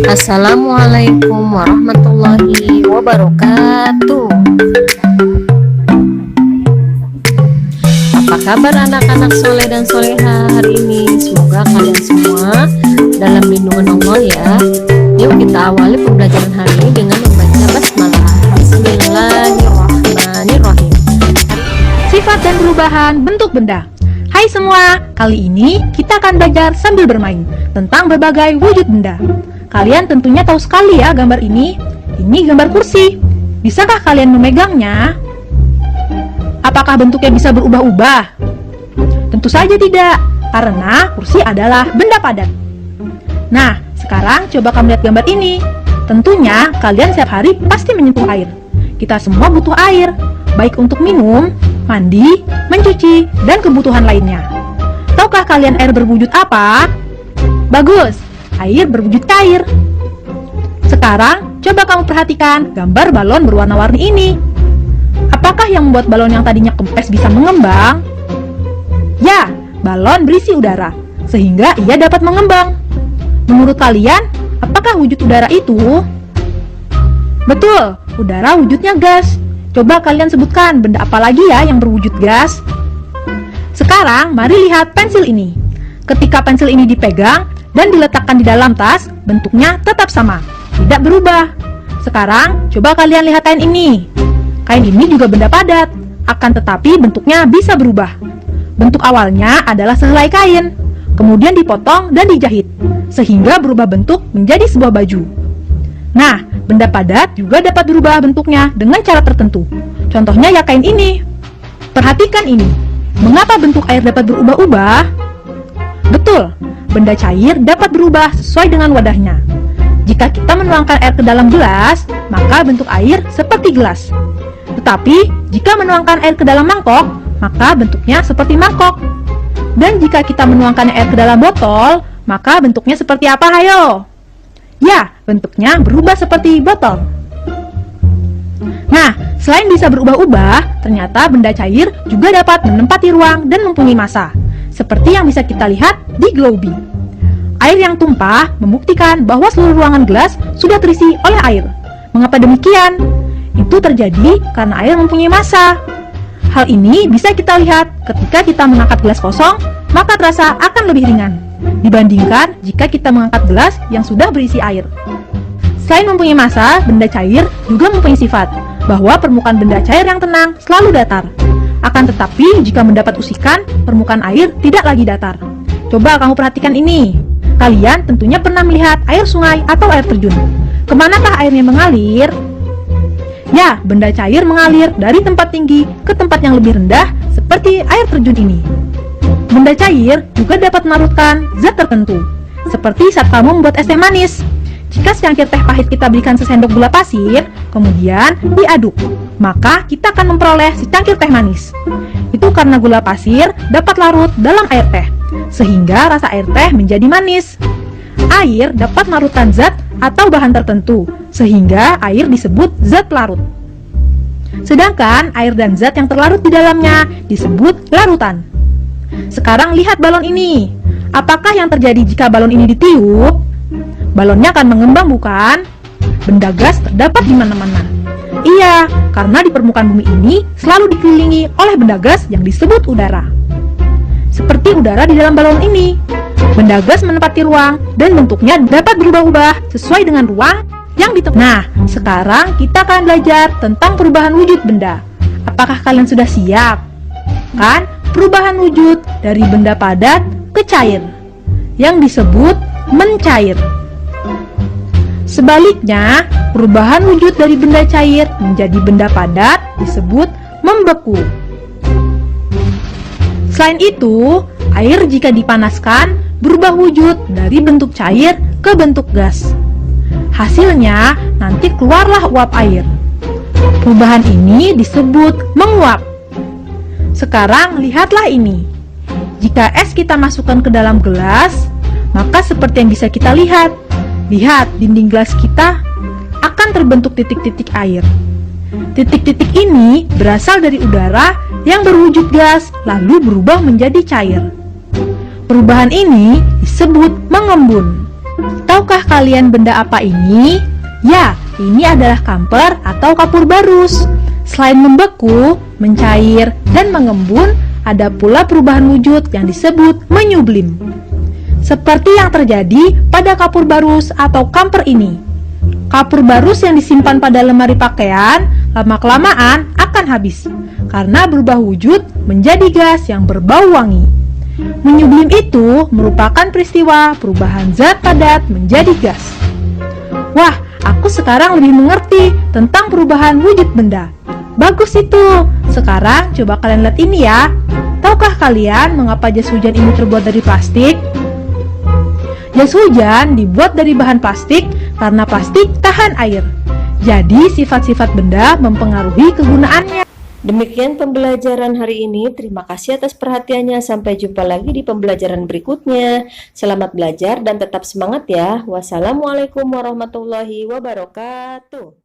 Assalamualaikum warahmatullahi wabarakatuh. Apa kabar anak-anak soleh dan soleha hari ini? Semoga kalian semua dalam lindungan Allah ya. Yuk kita awali pembelajaran hari ini dengan membaca basmalah. Bismillahirrahmanirrahim. Sifat dan perubahan bentuk benda. Hai semua, kali ini kita akan belajar sambil bermain tentang berbagai wujud benda. Kalian tentunya tahu sekali ya gambar ini. Ini gambar kursi. Bisakah kalian memegangnya? Apakah bentuknya bisa berubah-ubah? Tentu saja tidak, karena kursi adalah benda padat. Nah, sekarang coba kamu lihat gambar ini. Tentunya kalian setiap hari pasti menyentuh air. Kita semua butuh air, baik untuk minum, mandi, mencuci, dan kebutuhan lainnya. Tahukah kalian air berwujud apa? Bagus, air berwujud cair. Sekarang, coba kamu perhatikan gambar balon berwarna-warni ini. Apakah yang membuat balon yang tadinya kempes bisa mengembang? Ya, balon berisi udara, sehingga ia dapat mengembang. Menurut kalian, apakah wujud udara itu? Betul, udara wujudnya gas. Coba kalian sebutkan benda apa lagi ya yang berwujud gas? Sekarang, mari lihat pensil ini. Ketika pensil ini dipegang dan diletakkan di dalam tas, bentuknya tetap sama, tidak berubah. Sekarang, coba kalian lihat kain ini. Kain ini juga benda padat, akan tetapi bentuknya bisa berubah. Bentuk awalnya adalah sehelai kain, kemudian dipotong dan dijahit, sehingga berubah bentuk menjadi sebuah baju. Nah, benda padat juga dapat berubah bentuknya dengan cara tertentu. Contohnya ya kain ini. Perhatikan ini. Mengapa bentuk air dapat berubah-ubah? Betul, benda cair dapat berubah sesuai dengan wadahnya. Jika kita menuangkan air ke dalam gelas, maka bentuk air seperti gelas. Tetapi, jika menuangkan air ke dalam mangkok, maka bentuknya seperti mangkok. Dan jika kita menuangkan air ke dalam botol, maka bentuknya seperti apa, hayo? Ya, bentuknya berubah seperti botol. Nah, selain bisa berubah-ubah, ternyata benda cair juga dapat menempati ruang dan mempunyai massa, seperti yang bisa kita lihat di Globi. Air yang tumpah membuktikan bahwa seluruh ruangan gelas sudah terisi oleh air. Mengapa demikian? Itu terjadi karena air mempunyai massa. Hal ini bisa kita lihat ketika kita mengangkat gelas kosong, maka terasa akan lebih ringan dibandingkan jika kita mengangkat gelas yang sudah berisi air. Selain mempunyai massa, benda cair juga mempunyai sifat bahwa permukaan benda cair yang tenang selalu datar. Akan tetapi, jika mendapat usikan, permukaan air tidak lagi datar. Coba kamu perhatikan ini. Kalian tentunya pernah melihat air sungai atau air terjun. Kemanakah airnya mengalir? Ya, benda cair mengalir dari tempat tinggi ke tempat yang lebih rendah seperti air terjun ini. Benda cair juga dapat melarutkan zat tertentu, seperti saat kamu membuat es teh manis. Jika secangkir teh pahit kita berikan sesendok gula pasir, kemudian diaduk, maka kita akan memperoleh secangkir teh manis. Itu karena gula pasir dapat larut dalam air teh, sehingga rasa air teh menjadi manis. Air dapat melarutkan zat atau bahan tertentu, sehingga air disebut zat pelarut. Sedangkan air dan zat yang terlarut di dalamnya disebut larutan. Sekarang lihat balon ini. Apakah yang terjadi jika balon ini ditiup? Balonnya akan mengembang, bukan? Benda gas terdapat di mana-mana. Iya, karena di permukaan bumi ini selalu dikelilingi oleh benda gas yang disebut udara. Seperti udara di dalam balon ini. Benda gas menempati ruang dan bentuknya dapat berubah-ubah sesuai dengan ruang yang ditempati. Nah, sekarang kita akan belajar tentang perubahan wujud benda. Apakah kalian sudah siap? Kan, perubahan wujud dari benda padat ke cair, yang disebut mencair. Sebaliknya, perubahan wujud dari benda cair menjadi benda padat disebut membeku. Selain itu, air jika dipanaskan berubah wujud dari bentuk cair ke bentuk gas. Hasilnya, nanti keluarlah uap air. Perubahan ini disebut menguap. Sekarang, lihatlah ini. Jika es kita masukkan ke dalam gelas, maka seperti yang bisa kita lihat. Lihat, dinding gelas kita akan terbentuk titik-titik air. Titik-titik ini berasal dari udara yang berwujud gas, lalu berubah menjadi cair. Perubahan ini disebut mengembun. Tahukah kalian benda apa ini? Ya, ini adalah kamper atau kapur barus. Selain membeku, mencair, dan mengembun, ada pula perubahan wujud yang disebut menyublim. Seperti yang terjadi pada kapur barus atau kamper ini. Kapur barus yang disimpan pada lemari pakaian lama-kelamaan akan habis karena berubah wujud menjadi gas yang berbau wangi. Menyublim itu merupakan peristiwa perubahan zat padat menjadi gas. Wah, aku sekarang lebih mengerti tentang perubahan wujud benda. Bagus itu. Sekarang coba kalian lihat ini ya. Tahukah kalian mengapa jas hujan ini terbuat dari plastik? Jas hujan dibuat dari bahan plastik karena plastik tahan air. Jadi sifat-sifat benda mempengaruhi kegunaannya. Demikian pembelajaran hari ini. Terima kasih atas perhatiannya. Sampai jumpa lagi di pembelajaran berikutnya. Selamat belajar dan tetap semangat ya. Wassalamualaikum warahmatullahi wabarakatuh.